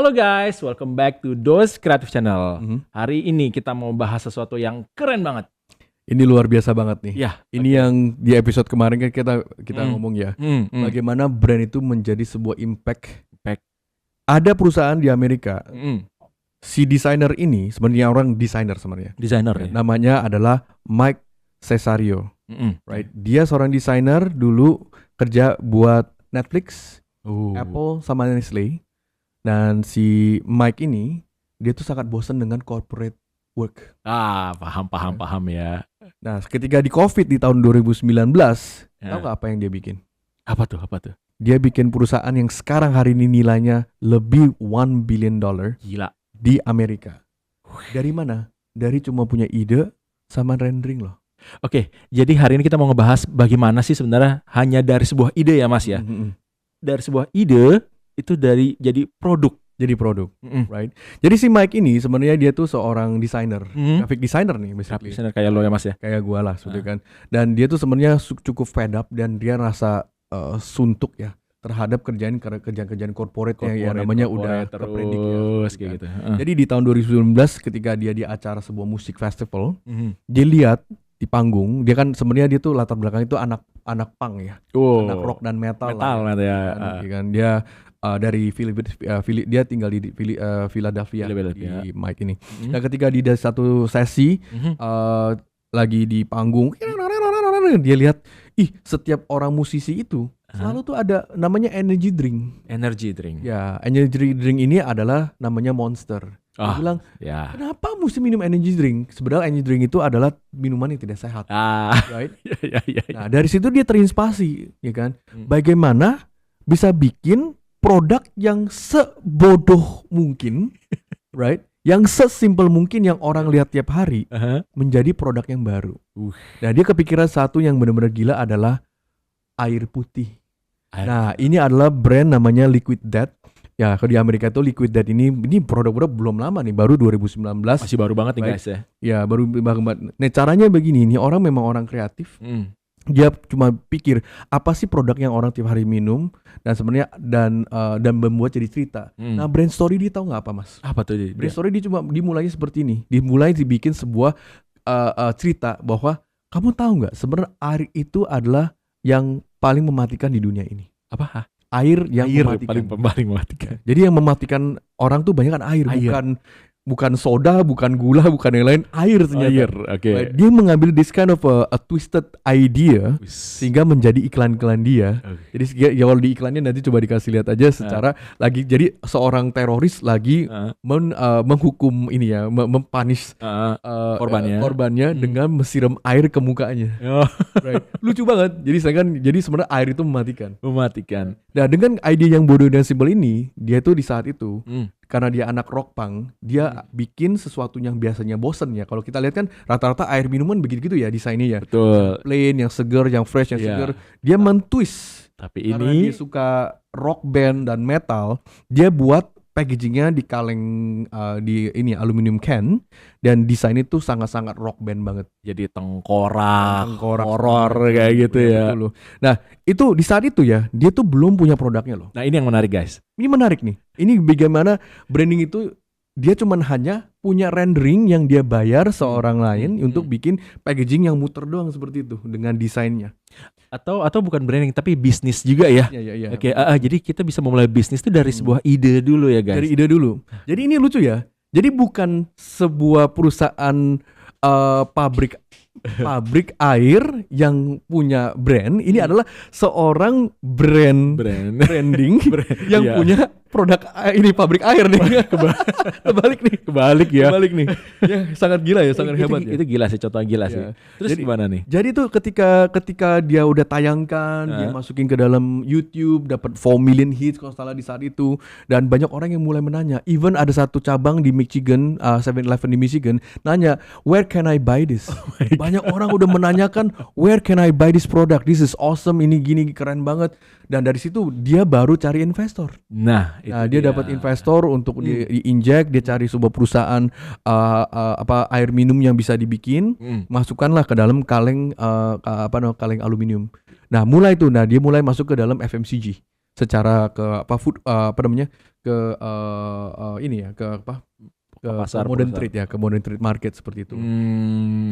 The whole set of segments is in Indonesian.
Halo guys, welcome back to Dos Creative Channel. Hari ini kita mau bahas sesuatu yang keren banget. Ini luar biasa banget nih. Ya, Ini yang di episode kemarin kan kita ngomong ya, bagaimana brand itu menjadi sebuah impact. Ada perusahaan di Amerika, si desainer ini sebenarnya orang desainer sebenarnya. Desainer ya. Namanya adalah Mike Cesario, right? Dia seorang desainer dulu kerja buat Netflix, Apple sama Nestle. Dan si Mike ini dia tuh sangat bosan dengan corporate work. Paham ya. Nah, ketika di COVID di tahun 2019, tahu gak apa yang dia bikin? Apa tuh? Dia bikin perusahaan yang sekarang hari ini nilainya lebih $1 billion Gila. di Amerika. Dari mana? Dari cuma punya ide sama rendering loh. Oke, jadi hari ini kita mau ngebahas bagaimana sih sebenarnya hanya dari sebuah ide ya Mas ya. Dari sebuah ide itu jadi produk. Right? Jadi si Mike ini sebenarnya dia tuh seorang desainer, graphic designer nih basically. Desainer kayak lo ya Mas ya. Kayak gua lah sebenarnya kan. Dan dia tuh sebenarnya cukup fed up dan dia rasa suntuk ya terhadap kerjaan corporate yang namanya udah kepredik ya. Kayak gitu. Jadi di tahun 2019 ketika dia di acara sebuah musik festival, dia lihat di panggung, dia kan sebenarnya dia tuh latar belakang itu anak punk ya. Anak rock dan metal lah. Kan dia dari dia tinggal di Philadelphia di Mike ini. Nah, ketika di satu sesi lagi di panggung, dia lihat setiap orang musisi itu selalu tuh ada namanya energy drink. Ya, energy drink ini adalah namanya Monster. Dia bilang, kenapa mesti minum energy drink? Sebenarnya energy drink itu adalah minuman yang tidak sehat. Right? Nah, dari situ dia terinspirasi, ya kan? Bagaimana bisa bikin produk yang sebodoh mungkin, right? Yang sesimpel mungkin yang orang lihat tiap hari menjadi produk yang baru. Nah, dia kepikiran satu yang benar-benar gila adalah air putih. Nah, ini adalah brand namanya Liquid Death. Ya, kalau di Amerika itu Liquid Death ini produk-produk belum lama nih, baru 2019. Masih baru banget nih guys ya. Ya, baru banget. Nah, caranya begini, ini orang memang orang kreatif. Dia cuma pikir apa sih produk yang orang tiap hari minum dan sebenarnya dan membuat jadi cerita. Nah, brand story dia tahu nggak apa Mas? Apa tuh? Brand story dia cuma dimulainya seperti ini. Dimulai dibikin sebuah cerita bahwa kamu tahu nggak sebenarnya air itu adalah yang paling mematikan di dunia ini. Apa? Air yang mematikan. Paling mematikan. Jadi yang mematikan orang tuh banyak kan air. Bukan soda, bukan gula, bukan yang lain, air ternyata. Okay. Dia mengambil this kind of a twisted idea sehingga menjadi iklan-iklan dia. Jadi ya kalau di iklannya nanti coba dikasih lihat aja secara lagi jadi seorang teroris lagi menghukum ini ya, mempunish korbannya dengan mesiram air ke mukanya. Right. Lucu banget. Jadi sebenarnya air itu mematikan. Nah, dengan ide yang bodoh dan simpel ini, dia tuh di saat itu karena dia anak rock punk, dia bikin sesuatu yang biasanya bosen ya. Kalau kita lihat kan rata-rata air minuman begitu ya desainnya ya. Betul. Plain, yang segar, yang fresh, yang segar. Dia mentwist. Tapi karena dia suka rock band dan metal, dia buat packagingnya di kaleng di ini aluminium can dan desain itu sangat-sangat rock band banget. Jadi tengkorak horor kayak gitu ya. Loh. Nah, itu di saat itu ya, dia tuh belum punya produknya loh. Nah, ini yang menarik guys. Ini menarik nih. Ini bagaimana branding itu dia cuman hanya punya rendering yang dia bayar seorang lain untuk bikin packaging yang muter doang seperti itu dengan desainnya. Atau bukan branding tapi bisnis juga ya. Iya. Oke, jadi kita bisa memulai bisnis itu dari sebuah ide dulu ya guys. Dari ide dulu. Jadi ini lucu ya. Jadi bukan sebuah perusahaan pabrik air yang punya brand. Ini adalah seorang branding yang punya produk ini pabrik air nih. Kebalik nih. Ya, sangat gila ya, sangat hebat ya. Itu gila sih, contoh gila sih. Terus jadi, gimana nih? Jadi tuh ketika dia udah tayangkan, dia masukin ke dalam YouTube, dapat 4 million hits kalau salah di saat itu, dan banyak orang yang mulai menanya. Even ada satu cabang di Michigan, 7-Eleven di Michigan, nanya, where can I buy this? Banyak orang udah menanyakan, where can I buy this product? This is awesome, ini gini keren banget. Dan dari situ dia baru cari investor. Nah, dia dapat investor untuk diinjek, dia cari sebuah perusahaan air minum yang bisa dibikin, masukkanlah ke dalam kaleng kaleng aluminium. Nah, dia mulai masuk ke dalam FMCG. secara ke ini ya, ke pasar modern trade ya, ke modern trade market seperti itu.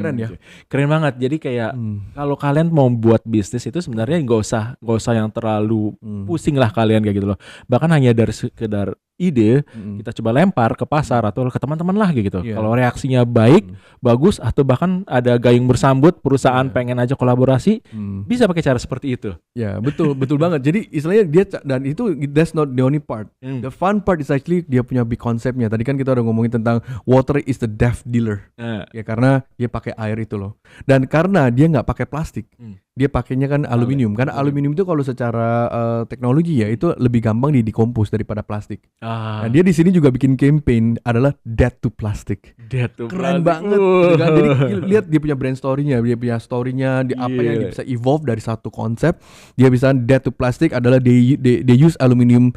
Keren ya. Keren banget. Jadi kayak kalau kalian mau buat bisnis itu sebenarnya nggak usah yang terlalu pusing lah kalian kayak gitu loh. Bahkan hanya dari sekedar ide kita coba lempar ke pasar atau ke teman-teman lah gitu. Kalau reaksinya baik, bagus, atau bahkan ada gayung bersambut, perusahaan pengen aja kolaborasi, bisa pakai cara seperti itu. Ya, betul banget. Jadi istilahnya dia, dan itu that's not the only part. The fun part is actually dia punya big konsepnya. Tadi kan kita udah ngomongin tentang water is the death dealer. Ya karena dia pakai air itu loh. Dan karena dia nggak pakai plastik. Dia pakainya kan aluminium. Karena aluminium itu kalau secara teknologi ya itu lebih gampang dikompos daripada plastik. Nah, dia di sini juga bikin campaign adalah Death to Plastic. Keren banget. Gitu kan? Jadi lihat dia punya brand story-nya, dia punya story-nya, apa yang dia bisa evolve dari satu konsep. Dia bisa Death to Plastic adalah they use aluminium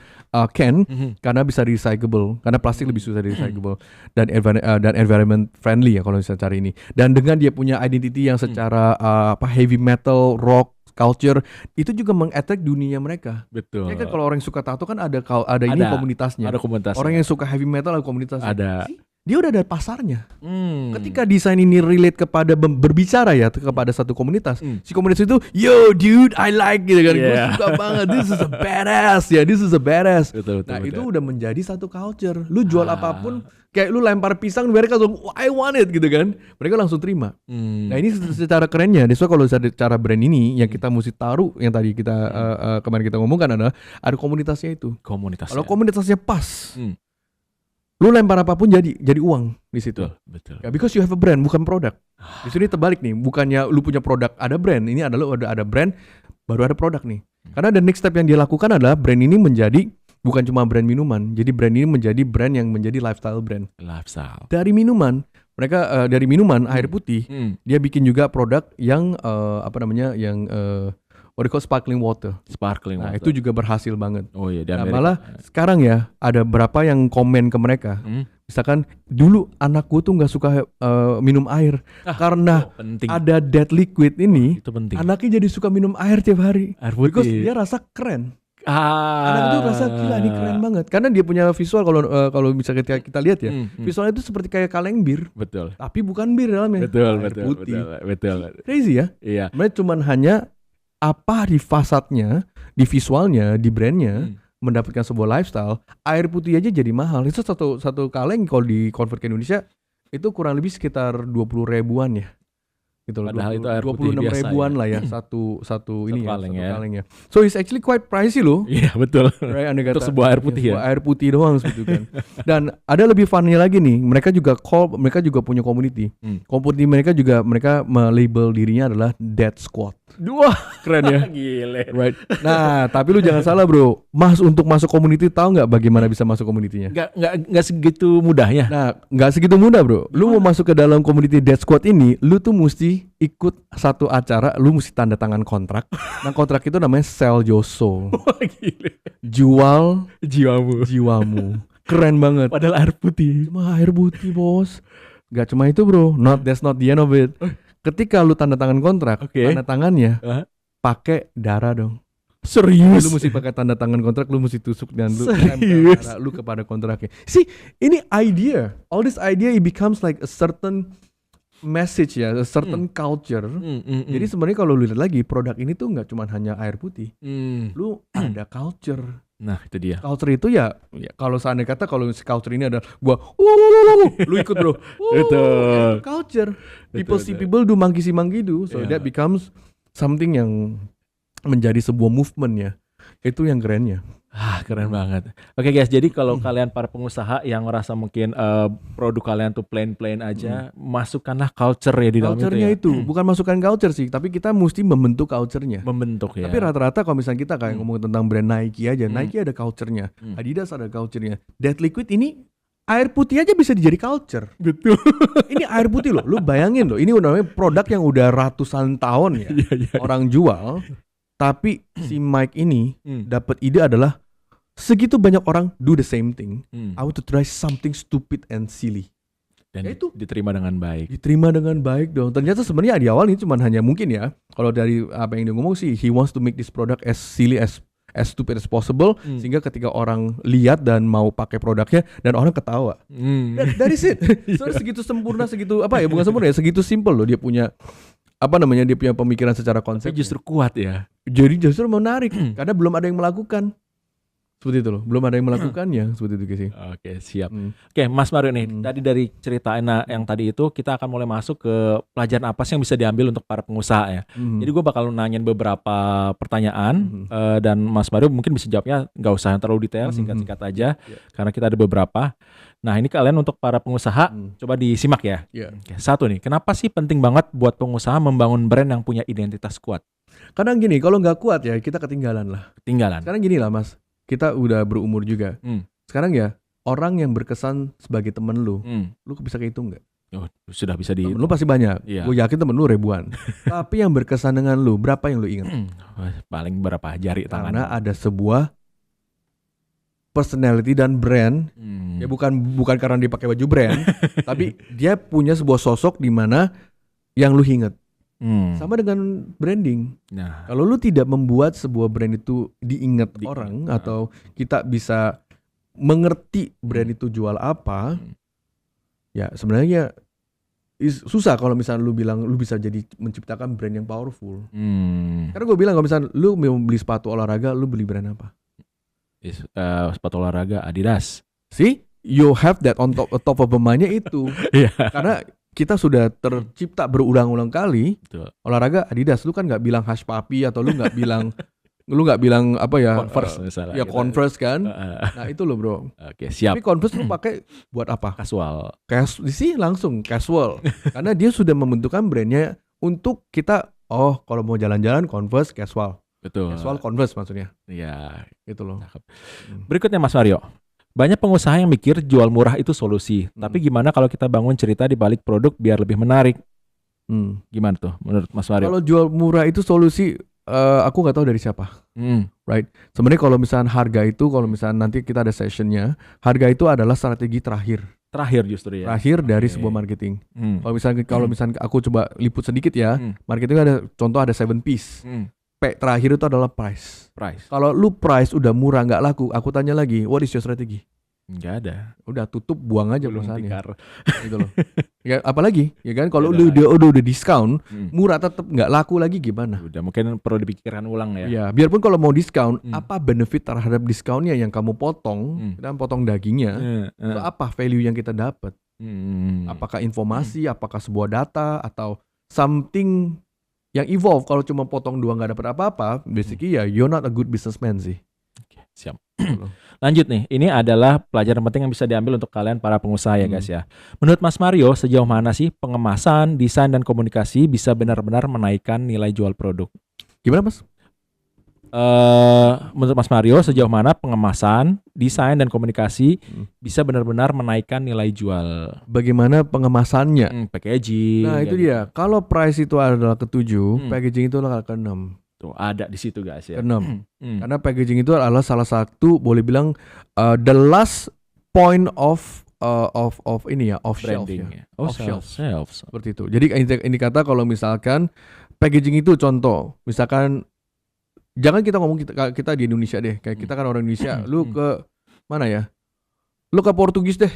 can karena bisa recyclable. Karena plastik lebih susah recyclable dan environment friendly ya kalau misalnya cari ini. Dan dengan dia punya identity yang secara heavy metal, rock, culture itu juga meng-attract dunia mereka. Betul. Ya kan kalau orang yang suka tato kan ada ini komunitasnya. Ada komunitasnya. Orang yang suka heavy metal ada komunitasnya. Ada. Dia udah ada pasarnya. Ketika desain ini relate kepada berbicara ya kepada satu komunitas, si komunitas itu, yo dude, I like gitu kan, gue suka banget, this is a badass ya, this is a badass. Betul. Itu udah menjadi satu culture. Lu jual apapun, kayak lu lempar pisang, mereka langsung, I want it gitu kan, mereka langsung terima. Nah ini secara kerennya, so kalau secara brand ini yang kita mesti taruh, yang tadi kita kemarin kita ngomongkan adalah ada komunitasnya itu. Kalau komunitasnya pas. Lu lempar apapun jadi uang di situ. Betul. Ya, because you have a brand, bukan produk. Di sini terbalik nih, bukannya lu punya produk ada brand, ini adalah ada brand baru ada produk nih. Karena the next step yang dia lakukan adalah brand ini menjadi bukan cuma brand minuman, jadi brand ini menjadi brand yang menjadi lifestyle brand. Dari minuman, mereka dari minuman air putih, dia bikin juga produk yang what they call sparkling water. Nah, itu juga berhasil banget. Oh iya, nah, malah sekarang ya ada berapa yang komen ke mereka. Misalkan dulu anakku tuh nggak suka minum air karena ada dead liquid ini. Itu penting. Anaknya jadi suka minum air tiap hari. Air putih. Because dia rasa keren. Anak itu rasa gila ini keren banget. Karena dia punya visual kalau bisa kita lihat ya. Visualnya itu seperti kayak kaleng bir. Betul. Tapi bukan bir dalamnya. Betul. Crazy ya. Iya. Mereka cuman hanya apa di fasadnya, di visualnya, di brandnya mendapatkan sebuah lifestyle. Air putih aja jadi mahal. Itu satu kaleng kalau di convert ke Indonesia itu kurang lebih sekitar 20 ribuan ya. Gitu loh. Padahal itu air putih 26 biasa ribuan ya. lah ya satu ini kaleng ya, satu kaleng ya. So it's actually quite pricey loh. Iya betul. Right, untuk sebuah air putih sebuah air putih doang gitu kan. Dan ada lebih funnya lagi nih, mereka juga punya community. Community mereka melabel dirinya adalah Dead Squad. Wah, keren ya. Gile. Right. Nah, tapi lu jangan salah bro. Untuk masuk community tahu nggak bagaimana bisa masuk community-nya? Nggak segitu mudahnya. Nah, nggak segitu mudah bro. Lu mau masuk ke dalam community Dead Squad ini, lu tuh mesti ikut satu acara, lu mesti tanda tangan kontrak. Nah, kontrak itu namanya sell your soul. Wah, gile. Jual jiwamu. Keren banget. Padahal air putih. Cuma air putih, bos. Gak cuma itu, bro. That's not the end of it. Ketika lu tanda tangan kontrak, tanda tangannya pakai darah dong. Serius? Lu mesti pakai tanda tangan kontrak, lu mesti tusuk dan lu tempel darah lu kepada kontraknya. See, ini idea. All this idea it becomes like a certain message ya, a certain culture. Jadi sebenarnya kalau lu lihat lagi produk ini tuh nggak cuma hanya air putih. Lu ada culture. Nah itu dia. Culture itu ya kalau seandainya kata kalau culture ini ada gua lu ikut bro. Itu culture. People see people do monkey see monkey do. So that becomes something yang menjadi sebuah movement ya. Itu yang kerennya. Keren banget. Oke guys, jadi kalau kalian para pengusaha yang merasa mungkin produk kalian tuh plain aja, masukkanlah culture ya di dalam culture-nya itu. Ya. Bukan masukkan culture sih, tapi kita mesti membentuk culture-nya. Membentuk ya. Tapi rata-rata kalau misalnya kita kayak ngomong tentang brand Nike aja, Nike ada culture-nya, Adidas ada culture-nya. Dead Liquid ini air putih aja bisa dijadi culture. Betul. Ini air putih loh, lu bayangin loh, ini namanya produk yang udah ratusan tahun ya orang jual. Tapi si Mike ini dapat ide adalah segitu banyak orang do the same thing. I want to try something stupid and silly. Dan itu diterima dengan baik. Diterima dengan baik dong. Ternyata sebenarnya di awal ini cuma hanya mungkin ya. Kalau dari apa yang dia ngomong sih, he wants to make this product as silly as as stupid as possible, sehingga ketika orang lihat dan mau pakai produknya dan orang ketawa. Dari it. So segitu sempurna, segitu bukan sempurna ya, segitu simple loh dia punya dia punya pemikiran secara konsep. Justru kuat ya. Jadi justru menarik karena belum ada yang melakukan. Seperti itu loh, belum ada yang melakukannya seperti itu sih. Oke, siap. Oke, Mas Mario nih, tadi dari cerita yang tadi itu kita akan mulai masuk ke pelajaran apa sih yang bisa diambil untuk para pengusaha ya. Jadi gue bakal nanyain beberapa pertanyaan dan Mas Mario mungkin bisa jawabnya nggak usah yang terlalu detail, singkat-singkat aja karena kita ada beberapa. Nah ini kalian untuk para pengusaha coba disimak ya. Oke, satu nih, kenapa sih penting banget buat pengusaha membangun brand yang punya identitas kuat? Karena gini, kalau nggak kuat ya kita ketinggalan lah. Sekarang gini lah Mas. Kita udah berumur juga. Sekarang ya orang yang berkesan sebagai temen lu bisa kehitung nggak? Oh, sudah bisa di. Temen lu pasti banyak. Gue yakin temen lu ribuan. Tapi yang berkesan dengan lu berapa yang lu ingat? Paling berapa jari tangan? Karena ada sebuah personality dan brand. Ya bukan karena dia pakai baju brand, tapi dia punya sebuah sosok di mana yang lu ingat. Sama dengan branding. Nah, kalau lu tidak membuat sebuah brand itu diingat orang atau kita bisa mengerti brand itu jual apa, ya sebenarnya susah kalau misalnya lu bilang lu bisa jadi menciptakan brand yang powerful. Karena gue bilang kalau misalnya lu mau beli sepatu olahraga, lu beli brand apa? Sepatu olahraga Adidas. See, you have that on top of mind-nya itu. Karena kita sudah tercipta berulang-ulang kali. Betul. Olahraga Adidas, lu kan nggak bilang Hush Puppy atau lu nggak bilang Converse misalnya. Ya gitu. Converse kan. Nah itu loh bro. Oke, siap. Tapi Converse lu pakai buat apa? Casual. Sih langsung casual. Karena dia sudah membentukkan brandnya untuk kita. Oh kalau mau jalan-jalan Converse casual. Betul. Casual Converse maksudnya. Iya. Gitu loh. Berikutnya Mas Mario. Banyak pengusaha yang mikir jual murah itu solusi. Tapi gimana kalau kita bangun cerita di balik produk biar lebih menarik? Gimana tuh menurut Mas Mario? Kalau jual murah itu solusi, aku nggak tahu dari siapa. Right? Sebenarnya kalau misalnya harga itu, kalau misalnya nanti kita ada sessionnya, harga itu adalah strategi terakhir justru ya. Terakhir dari sebuah marketing. Kalau misalnya aku coba liput sedikit ya, marketing ada contoh ada 7 piece. Terakhir itu adalah price. Kalau lu price udah murah nggak laku, aku tanya lagi, what is your strategy? Nggak ada. Udah tutup, buang aja perusahaannya. Gitu loh. Ya apalagi, ya kan kalau lu udah diskon, murah tetap nggak laku lagi gimana? Udah mungkin perlu dipikirkan ulang ya. Ya, biarpun kalau mau diskon, apa benefit terhadap diskonnya yang kamu potong? Kita potong dagingnya. So, apa value yang kita dapat? Apakah informasi, apakah sebuah data atau something yang evolve? Kalau cuma potong dua nggak dapat apa-apa, basically ya you're not a good businessman sih. Oke, siap. Lanjut nih, ini adalah pelajaran penting yang bisa diambil untuk kalian para pengusaha ya guys ya. Menurut Mas Mario, sejauh mana sih pengemasan, desain dan komunikasi bisa benar-benar menaikkan nilai jual produk? Gimana Mas? Menurut Mas Mario, sejauh mana pengemasan, desain dan komunikasi bisa benar-benar menaikkan nilai jual? Bagaimana pengemasannya? Packaging. Nah itu dia. Kalau price itu adalah ke-7, packaging itu adalah ke-6. Tuh ada di situ guys ya. Ke-6. Karena packaging itu adalah salah satu, boleh bilang the last point of ini ya, off shelf ya. Off shelf. Seperti itu. Jadi ini kata kalau misalkan packaging itu contoh, misalkan jangan kita ngomong kita di Indonesia deh, kayak kita kan orang Indonesia, lu ke mana ya? Lu ke Portugis deh,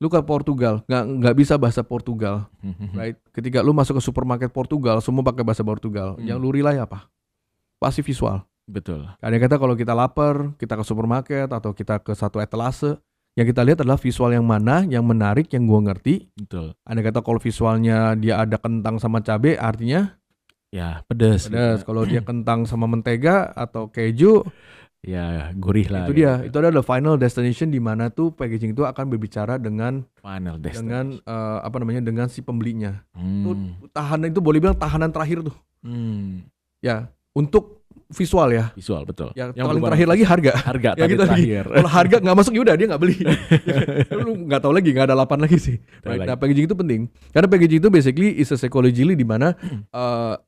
lu ke Portugal, nggak bisa bahasa Portugal, right? Ketika lu masuk ke supermarket Portugal, semua pakai bahasa Portugal, yang lu rely apa? Pasti visual. Betul. Kadang kata kalau kita lapar, kita ke supermarket atau kita ke satu etalase, yang kita lihat adalah visual yang mana, yang menarik, yang gua ngerti. Betul. Ada kata kalau visualnya dia ada kentang sama cabai, artinya ya pedas. Gitu. Kalau dia kentang sama mentega atau keju, ya gurih lah. Itu dia. Itu adalah final destination di mana tuh packaging itu akan berbicara dengan final destination. Dengan dengan si pembelinya. Tahanan itu boleh bilang tahanan terakhir tuh. Ya, untuk visual ya. Visual betul. Yang paling terakhir lagi harga. Ya gitu terakhir. Kalau harga nggak masuk yaudah dia nggak beli. Lu nggak tahu lagi, nggak ada 8 lagi sih. Right? Nah packaging itu penting. Karena packaging itu basically is a psychology di mana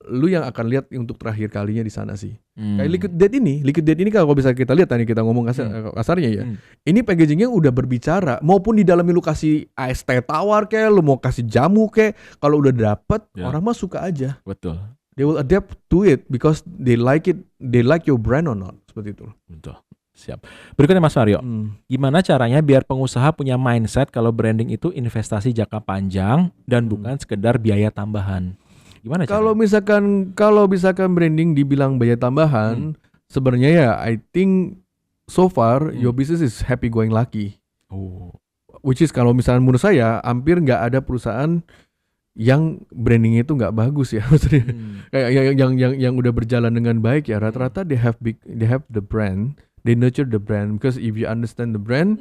lu yang akan lihat untuk terakhir kalinya di sana sih. Kayak liquid date ini kalau bisa kita lihat tadi kita ngomong kasarnya ya. Ini packagingnya udah berbicara. Maupun di dalamnya lu kasih es teh tawar kayak, lu mau kasih jamu kayak, kalau udah dapet orang mah suka aja. Betul. They will adapt to it because they like it, they like your brand or not. seperti itu. Betul. Siap. Berikutnya Mas Mario, gimana caranya biar pengusaha punya mindset kalau branding itu investasi jangka panjang dan bukan sekedar biaya tambahan? Gimana caranya? Kalau misalkan branding dibilang biaya tambahan, sebenarnya ya I think so far your business is happy going lucky. Which is kalau misalnya menurut saya hampir nggak ada perusahaan yang brandingnya itu nggak bagus ya, maksudnya kayak yang udah berjalan dengan baik ya rata-rata they have the brand. They nurture the brand because if you understand the brand,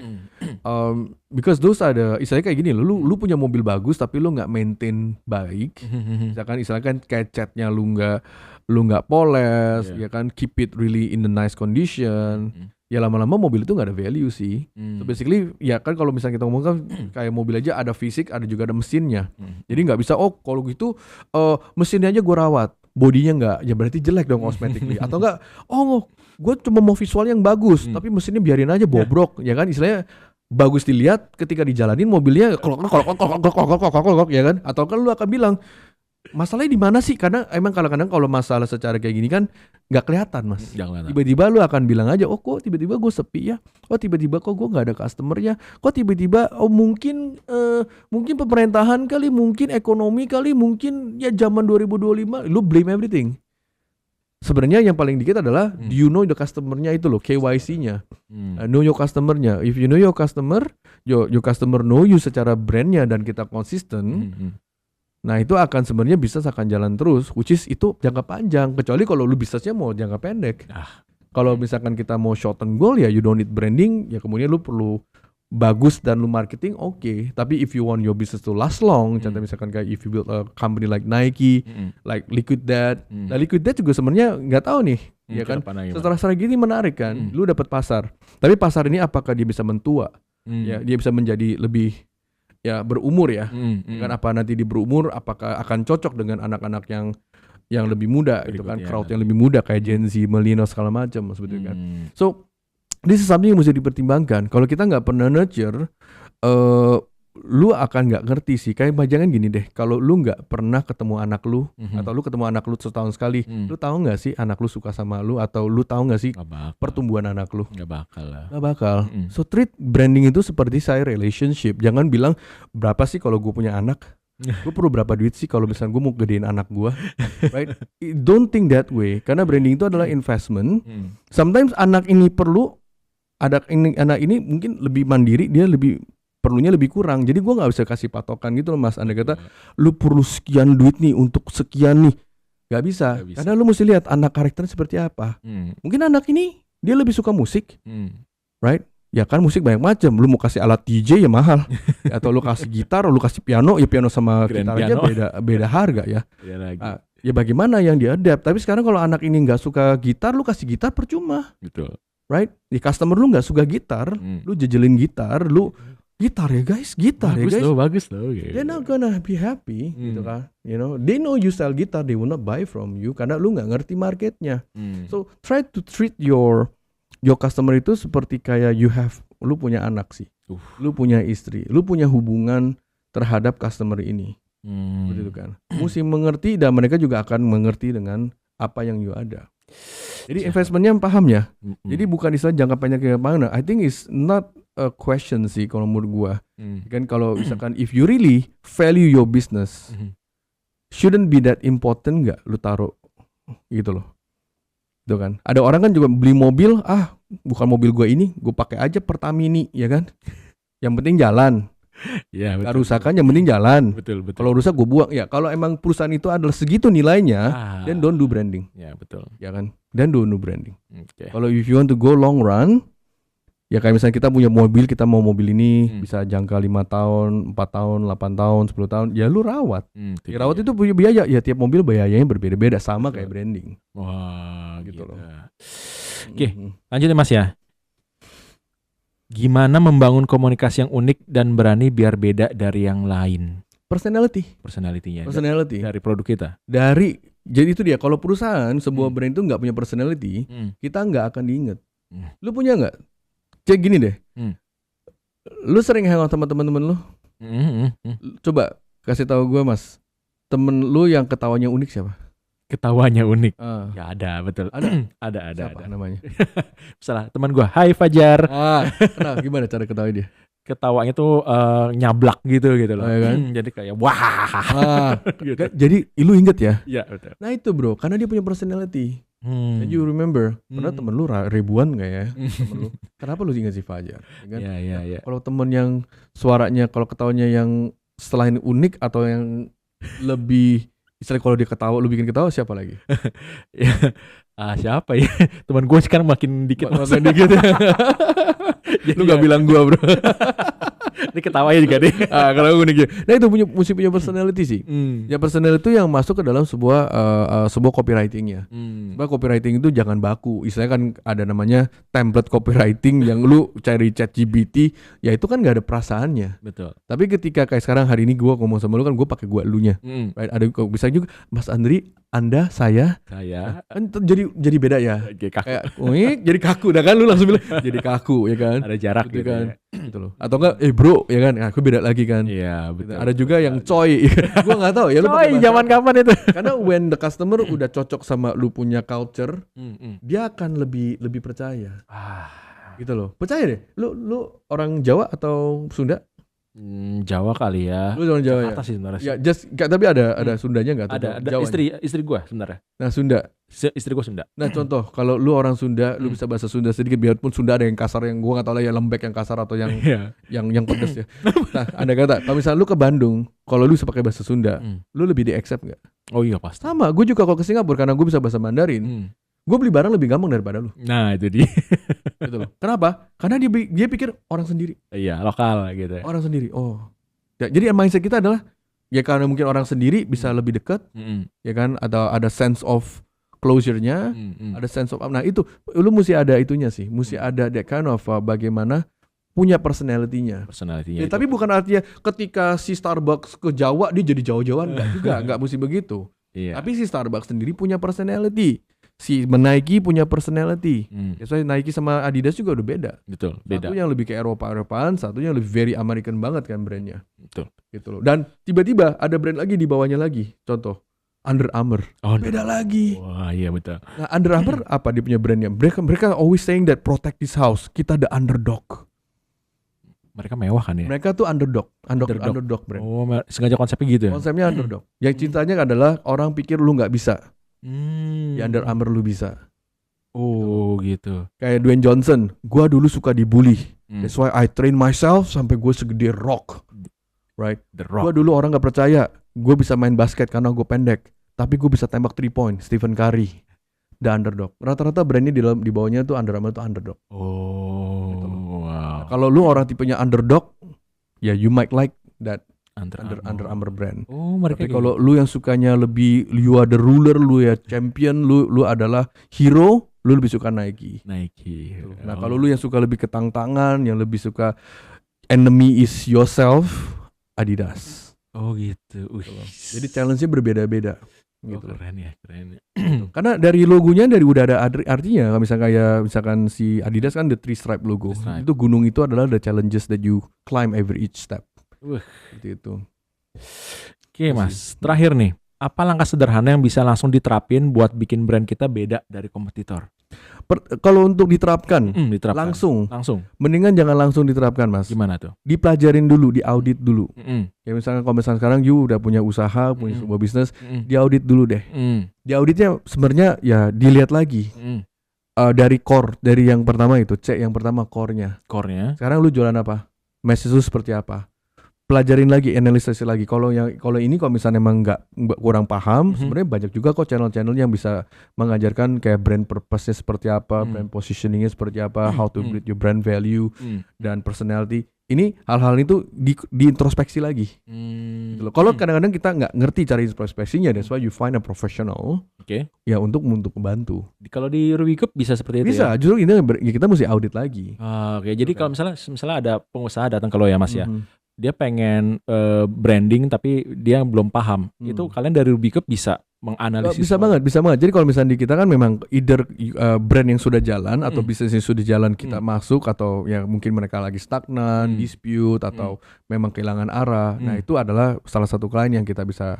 because those are the istilahnya kayak gini lu punya mobil bagus tapi lu nggak maintain baik, misalkan kayak catnya lu nggak poles, ya kan keep it really in the nice condition, ya lama-lama mobil itu nggak ada value sih. So basically ya kan kalau misalnya kita ngomong kan kayak mobil aja ada fisik, ada juga ada mesinnya, jadi nggak bisa kalau gitu mesinnya aja gua rawat, bodinya nggak, ya berarti jelek dong cosmetically. Atau enggak, gue cuma mau visual yang bagus, tapi mesinnya biarin aja bobrok, ya kan? Istilahnya bagus dilihat, ketika dijalanin mobilnya kolok, ya kan? Atau kan lu akan bilang, masalahnya di mana sih? Karena emang kadang-kadang kalau masalah secara kayak gini kan nggak kelihatan, Mas. Tiba-tiba lu akan bilang aja, kok tiba-tiba gue sepi ya? Oh tiba-tiba kok gue nggak ada customernya? Kok tiba-tiba mungkin pemerintahan kali, mungkin ekonomi kali, mungkin ya zaman 2025, lu blame everything. Sebenarnya yang paling dikit adalah do you know the customer-nya itu loh, KYC-nya. Know your customer-nya. If you know your customer, your customer know you secara brand-nya dan kita konsisten. Nah itu akan sebenarnya bisnis akan jalan terus, which is itu jangka panjang. Kecuali kalau lu bisnisnya mau jangka pendek. Kalau misalkan kita mau short term goal ya you don't need branding, ya kemudian lu perlu bagus dan lu marketing oke. Tapi if you want your business to last long, contoh misalkan kayak if you build a company like Nike, like Liquid Death. Nah Liquid Death juga sebenarnya nggak tahu nih, ya kan? Setelah gini menarik kan, lu dapat pasar. Tapi pasar ini apakah dia bisa mentua? Ya dia bisa menjadi lebih ya berumur ya. Kan apa nanti di berumur apakah akan cocok dengan anak-anak yang lebih muda gitu kan, crowd yang lebih muda kayak Gen Z, millennial segala macam seperti itu kan. So this is something yang mesti dipertimbangkan. Kalau kita nggak pernah nurture, lu akan nggak ngerti sih. Kayak jangan gini deh, kalau lu nggak pernah ketemu anak lu, atau lu ketemu anak lu setahun sekali, lu tahu nggak sih anak lu suka sama lu, atau lu tahu nggak sih pertumbuhan anak lu? Nggak bakal lah. Nggak bakal. So treat branding itu seperti saya relationship. Jangan bilang berapa sih kalau gue punya anak, gue perlu berapa duit sih kalau misalnya gue mau gedein anak gue, right? Don't think that way. Karena branding itu adalah investment. Sometimes anak ini perlu, anak ini mungkin lebih mandiri, dia perlunya lebih kurang. Jadi gue nggak bisa kasih patokan gitu loh Mas. Andai kata lu perlu sekian duit nih untuk sekian nih, nggak bisa. Karena lu mesti lihat anak karakternya seperti apa. Mungkin anak ini dia lebih suka musik, right? Ya kan musik banyak macam. Lu mau kasih alat DJ ya mahal. Atau lu kasih gitar, lu kasih piano, ya piano sama gitar aja beda harga ya. Ya bagaimana yang dia-adapt. Tapi sekarang kalau anak ini nggak suka gitar, lu kasih gitar percuma. Betul. Right? Di customer lu nggak suka gitar, lu jejelin gitar, lu gitar ya guys, gitar bagus ya guys. Bagus loh. Gitu. They're not gonna be happy, gitu kan? You know, they know you sell guitar, they will not buy from you karena lu nggak ngerti marketnya. So try to treat your customer itu seperti kayak lu punya anak sih, lu punya istri, lu punya hubungan terhadap customer ini, begitu kan? Mesti mengerti dan mereka juga akan mengerti dengan apa yang you ada. Jadi investmentnya paham ya. Jadi bukan istilah jangka panjang ke mana. I think it's not a question sih kalau menurut gua. Kan kalau misalkan if you really value your business, shouldn't be that important nggak lu taruh gitu loh. Tuh kan. Ada orang kan juga beli mobil, bukan mobil gua ini, gua pakai aja Pertamini, ya kan? Yang penting jalan. Ya, betul. Gak rusakan, yang penting jalan. Betul. Kalau rusak gue buang. Ya kalau emang perusahaan itu adalah segitu nilainya, then don't do branding. Ya betul. Ya kan, then don't do branding. Kalau if you want to go long run, ya kayak misalnya kita punya mobil, kita mau mobil ini bisa jangka 5 tahun, 4 tahun, 8 tahun, 10 tahun, ya lu rawat. Ya, rawat itu punya biaya. Ya tiap mobil biayanya berbeda-beda, sama kayak branding. Wah, gitu loh. Oke, lanjut ya Mas ya. Gimana membangun komunikasi yang unik dan berani biar beda dari yang lain? Personality-nya. Dari produk kita. Jadi itu dia. Kalau perusahaan sebuah brand itu nggak punya personality, kita nggak akan diinget. Lu punya nggak? Kayak gini deh. Lu sering hangout sama teman-teman lu? Coba kasih tahu gue Mas. Temen lu yang ketawanya unik siapa? Ketawanya unik. Ya ada, betul. Ada. Siapa namanya? Misalnya teman gue, Hai Fajar. Kenapa? Gimana cara ketawa dia? Ketawanya tuh nyablak gitu loh. Ya kan? Jadi kayak wah. Gitu. Jadi lu inget ya? Iya betul. Nah itu bro, karena dia punya personality. And you remember, pernah temen lu ribuan gak ya? Temen lu. Kenapa lu ingat si Fajar? Iya. Kalau temen yang suaranya, kalau ketawanya yang selain unik atau yang lebih, misalnya kalau dia ketawa, lu bikin ketawa siapa lagi? Siapa ya? Teman gue sekarang makin dikit. Makin dikit ya. Lu gak bilang gue bro. Ini ketawanya juga deh. Kalau unik ya. Nah itu mesti punya personality sih. Ya personality itu yang masuk ke dalam sebuah copywritingnya. Sebab copywriting itu jangan baku. Istilahnya kan ada namanya template copywriting yang lu cari ChatGPT, ya itu kan gak ada perasaannya. Betul. Tapi ketika kayak sekarang hari ini gue ngomong sama lu kan gue pakai gue elunya. Right? Ada bisa juga Mas Andri, Anda, saya. Kan jadi beda ya. Kayak unik jadi kaku. Dah kan lu langsung bilang jadi kaku ya kan. Ada jarak gitu kan. Ya. Gitu loh. Atau enggak bro ya kan. Aku beda lagi kan. Iya betul. Ada juga yang coy. Gua enggak tahu ya lu coy zaman kapan itu. Karena when the customer udah cocok sama lu punya culture, dia akan lebih percaya. Gitu loh. Percaya deh. Lu orang Jawa atau Sunda? Jawa kali ya. Lu orang Jawa Jakarta sih sebenarnya. Ya tapi ada Sundanya enggak tuh? Ada istri gua sebenarnya. Nah, Sunda. Istri gua Sunda. Nah, contoh kalau lu orang Sunda, lu bisa bahasa Sunda sedikit biarpun Sunda ada yang kasar yang gua enggak tahu lah ya lembek yang kasar atau yang yang pedes ya. Nah, ada kata kalau misalnya lu ke Bandung, kalau lu bisa pakai bahasa Sunda, lu lebih di-accept enggak? Oh iya pasti. Sama, gue juga kalau ke Singapura karena gue bisa bahasa Mandarin. Gue beli barang lebih gampang daripada lu. Nah itu dia. Gitu loh. Kenapa? Karena dia pikir orang sendiri. Iya lokal gitu. Orang sendiri. Oh. Ya, jadi mindset kita adalah ya karena mungkin orang sendiri bisa lebih dekat, ya kan? Ada sense of closure-nya, ada sense of. Nah itu lu mesti ada itunya sih, mesti ada that kind of bagaimana punya personality-nya. Ya, tapi bukan artinya ketika si Starbucks ke Jawa dia jadi Jawa-Jawaan enggak juga, enggak mesti begitu. Iya. Tapi si Starbucks sendiri punya personality. Si Nike punya personality. Soalnya Nike sama Adidas juga udah beda. Betul, beda. Satu yang lebih ke Eropa-Eropaan, satunya lebih very American banget kan brandnya. Betul. Gitu loh. Dan tiba-tiba ada brand lagi di bawahnya lagi. Contoh, Under Armour. Beda lagi. Wah iya betul. Nah Under Armour apa dia punya brandnya? Mereka always saying that protect this house. Kita the underdog. Mereka mewah kan ya? Mereka tuh underdog brand. Oh sengaja konsepnya gitu ya? Konsepnya underdog. Yang cintanya adalah orang pikir lu gak bisa. Di Under Armour lu bisa. Oh gitu. Kayak Dwayne Johnson, gua dulu suka dibully. That's why I train myself sampai gue segede Rock. Right? The Rock. Gua dulu orang gak percaya, gue bisa main basket karena gue pendek. Tapi gue bisa tembak 3 point, Stephen Curry. The underdog. Rata-rata brandnya di bawahnya tuh Under Armour tuh underdog. Oh gitu. Wow. Nah, kalau lu orang tipenya underdog, ya you might like that Under Armour brand. Oh, mereka. Tapi kalau lu yang sukanya lebih you are the ruler, lu ya champion, lu adalah hero, lu lebih suka Nike. Nah, kalau lu yang suka lebih ketang-tangan, yang lebih suka enemy is yourself, Adidas. Oh gitu. Jadi challenge-nya berbeda-beda. Gitu. Keren ya. Karena dari logonya udah ada artinya. Kalau misalkan si Adidas kan the 3 stripe logo. Itu gunung itu adalah the challenges that you climb every each step. Seperti itu. Oke Mas, terakhir nih, apa langkah sederhana yang bisa langsung diterapin buat bikin brand kita beda dari kompetitor? Kalau untuk diterapkan, langsung. Mendingan jangan langsung diterapkan Mas. Gimana tuh? Dipelajarin dulu, diaudit dulu. Ya misalnya kalau misalnya sekarang you udah punya usaha, punya sebuah bisnis, diaudit dulu deh. Diauditnya sebenarnya ya dilihat lagi. Dari core, dari yang pertama itu, cek yang pertama core-nya. Sekarang lu jualan apa? Message lu seperti apa? Pelajarin lagi, analisis lagi. Kalau ini kalau misalnya emang nggak kurang paham, sebenarnya banyak juga kok channel-channel yang bisa mengajarkan kayak brand purpose-nya seperti apa, brand positioning-nya seperti apa, how to build your brand value dan personality. Ini hal-hal itu diintrospeksi lagi. Gitu loh. Kalau kadang-kadang kita nggak ngerti cara introspeksinya, that's why you find a professional. Ya untuk membantu. Kalau di Ruby Cup bisa seperti itu. Bisa, justru ini ya kita mesti audit lagi. Jadi kalau misalnya ada pengusaha datang ke lo ya Mas ya. Dia pengen branding tapi dia belum paham. Itu kalian dari Ruby Cup bisa menganalisis. Bisa banget. Jadi kalau misalnya di kita kan memang either brand yang sudah jalan atau bisnis yang sudah jalan kita masuk, atau ya mungkin mereka lagi stagnan, dispute atau memang kehilangan arah. Nah itu adalah salah satu klien yang kita bisa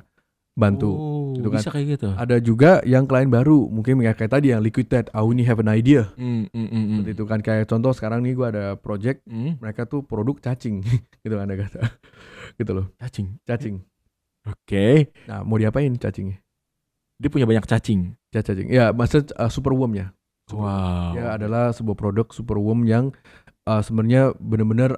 bantu. Gitu kan. Bisa kayak gitu. Ada juga yang klien baru, mungkin kayak tadi yang Liquid Death, I only have an idea. Seperti itu kan, kayak contoh sekarang nih gue ada project, mereka tuh produk cacing, gitu kan ada kata, gitu loh. Cacing. Oke. Nah mau diapain cacingnya? Dia punya banyak cacing. Ya maksud superworm-nya. Wow. Ya adalah sebuah produk superworm yang sebenarnya benar-benar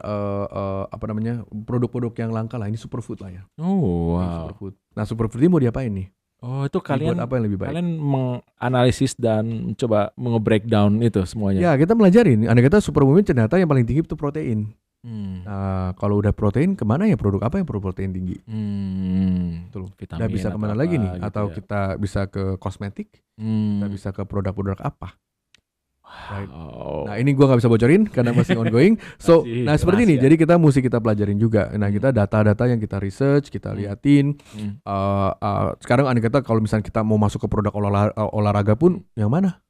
produk-produk yang langka lah. Ini superfood lah ya. Oh wow. Superfood. Nah superfood ini mau diapain nih? Oh itu kalian buat apa yang lebih baik? Kalian menganalisis dan coba nge-breakdown itu semuanya. Ya kita melajarin. Andai kata superworm ternyata yang paling tinggi itu protein. Nah kalau udah protein kemana ya produk apa yang protein tinggi? Betul. Kita bisa kemana lagi nih? Gitu atau ya? Kita bisa ke kosmetik? Kita bisa ke produk-produk apa? Right. Nah ini gue nggak bisa bocorin karena masih ongoing. So, nah seperti ini. Jadi kita pelajarin juga. Nah kita data-data yang kita research, kita liatin. Sekarang andai kata kalau misalnya kita mau masuk ke produk olahraga pun, yang mana?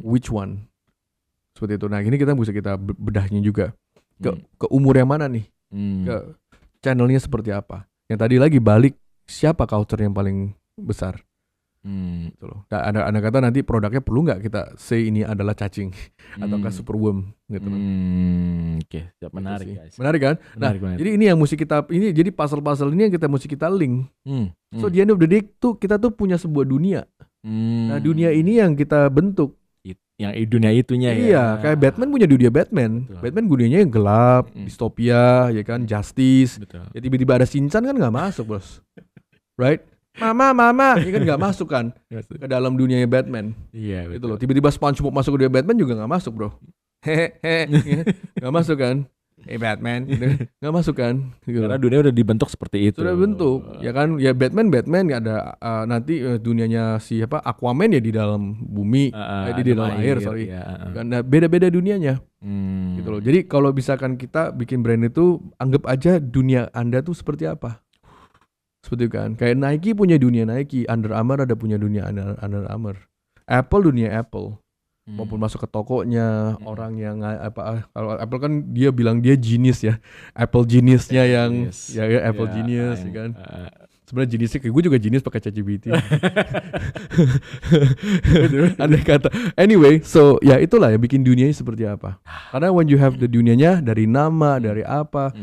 Which one? Seperti itu. Nah ini kita bedahnya juga. Ke umur yang mana nih? Ke channelnya seperti apa? Yang tadi lagi balik siapa culture yang paling besar? Gitu loh. Nah, ada kata nanti produknya perlu nggak kita say ini adalah cacing ataukah superworm gitu loh. Oke, menarik guys. Menarik kan? Menarik. Jadi ini yang mesti kita jadi puzzle ini yang kita mesti kita link. So di end of the day tuh kita tuh punya sebuah dunia. Nah dunia ini yang kita bentuk. Yang dunia itunya ya. Iya, kayak Batman punya dunia Batman. Betul. Batman dunianya yang gelap, distopia, ya kan, justice. Betul. Ya tiba-tiba ada Shinchan kan nggak masuk bos, right? Mama, ini kan nggak masuk kan ke dalam dunianya Batman. Iya, betul. Itu loh. Tiba-tiba SpongeBob masuk ke dunia Batman juga nggak masuk bro. Nggak masuk kan? Batman, nggak masuk kan? Karena dunia udah dibentuk seperti itu. Sudah bentuk, ya kan? Ya Batman ada nanti dunianya siapa? Aquaman ya di dalam bumi, di dalam air, sorry. Ya. Karena beda-beda dunianya. Gitu loh. Jadi kalau misalkan kita bikin brand itu, anggap aja dunia Anda tuh seperti apa? Seperti itu kan? Kayak Nike punya dunia Nike, Under Armour ada punya dunia Under Armour, Apple dunia Apple. Maupun masuk ke tokonya orang yang kalau Apple kan dia bilang dia genius ya, Apple geniusnya yang Apple genius ya kan. Sebenarnya geniusnya kayak gue juga genius pakai ChatGPT. Andai kata. Anyway, so ya itulah ya bikin dunianya seperti apa. Karena when you have the dunianya dari nama, dari apa,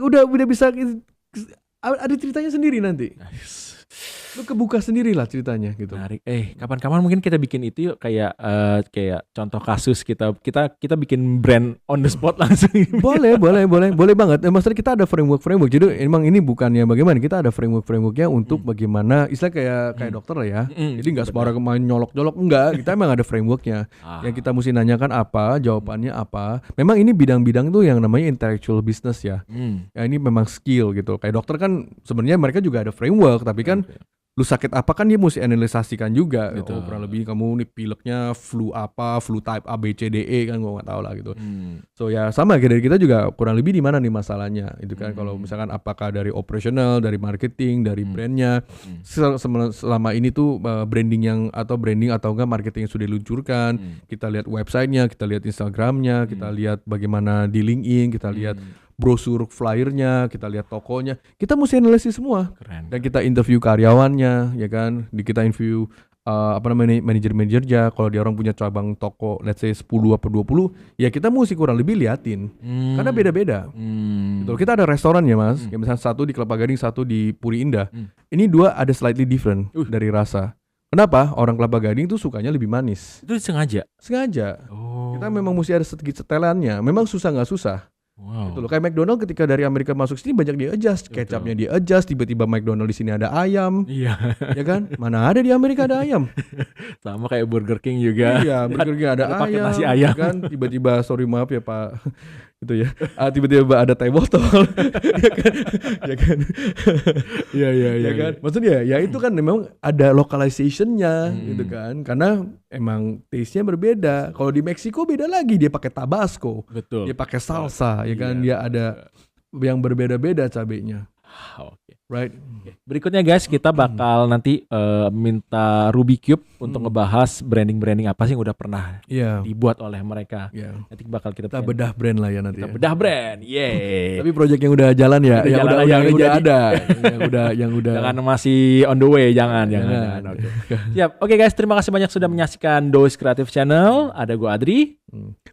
udah bisa ada ceritanya sendiri nanti. Lu kebuka sendiri lah ceritanya gitu. Menarik. Kapan-kapan mungkin kita bikin itu yuk, kayak contoh kasus kita bikin brand on the spot langsung. Boleh banget. Maksudnya kita ada framework. Jadi emang ini bukannya bagaimana, kita ada frameworknya untuk bagaimana, istilah kayak dokter lah ya. Jadi nggak sembarang main nyolok-nyolok, enggak. Kita emang ada frameworknya. Yang kita mesti nanyakan apa, jawabannya apa. Memang ini bidang-bidang tuh yang namanya intellectual business ya. Ya ini memang skill gitu. Kayak dokter kan sebenarnya mereka juga ada framework, tapi kan lu sakit apa kan dia mesti analisasikan juga. Oh kurang lebih kamu nih pileknya flu apa, flu type A B C D E kan gua nggak tahu lah gitu. So ya sama kayak dari kita juga kurang lebih di mana nih masalahnya itu kan. Kalau misalkan apakah dari operational, dari marketing, dari brandnya, selama ini tuh branding atau enggak marketing yang sudah diluncurkan, kita lihat websitenya, kita lihat Instagramnya, kita lihat bagaimana di LinkedIn, kita lihat brosur flyernya, kita lihat tokonya, kita mesti analisis semua. Keren. Dan kita interview karyawannya, ya kan? Kita interview manajer-manajernya. Kalau dia orang punya cabang toko, let's say 10 apa 20, ya kita mesti kurang lebih liatin. Karena beda-beda. Gitu. Kita ada restoran ya mas, ya misalnya satu di Kelapa Gading, satu di Puri Indah. Ini dua ada slightly different dari rasa. Kenapa? Orang Kelapa Gading tuh sukanya lebih manis. Itu sengaja? Sengaja. Kita memang mesti ada sedikit setelannya. Memang susah nggak susah. Wow. Gitu loh. Kayak McDonald ketika dari Amerika masuk sini banyak di-adjust, kecapnya di-adjust, tiba-tiba McDonald di sini ada ayam. Iya. Ya kan? Mana ada di Amerika ada ayam. Sama kayak Burger King juga. Iya, Burger King ada ayam. Nasi ayam. Kan tiba-tiba sorry maaf ya Pak. Gitu ya. Tiba-tiba ada teh botol. Ya kan? Ya kan? Maksudnya ya itu kan memang ada localization-nya gitu kan. Karena emang taste-nya berbeda. Kalau di Meksiko beda lagi, dia pakai Tabasco. Betul. Dia pakai salsa, ya kan? Dia ada yang berbeda-beda cabenya. Oke. Right. Berikutnya guys, kita bakal nanti minta Ruby Cube untuk ngebahas branding apa sih yang udah pernah dibuat oleh mereka. Nanti bakal kita bedah brand lah ya nanti. Kita bedah brand, Tapi project yang udah jalan ya, yang udah ada, yang udah. Jangan masih on the way, jangan. Oke. Siap. Oke guys, terima kasih banyak sudah menyaksikan Dois Creative Channel. Ada gue Adri,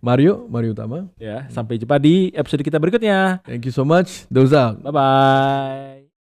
Mario Utama. Ya, sampai jumpa di episode kita berikutnya. Thank you so much. Doza. Bye bye.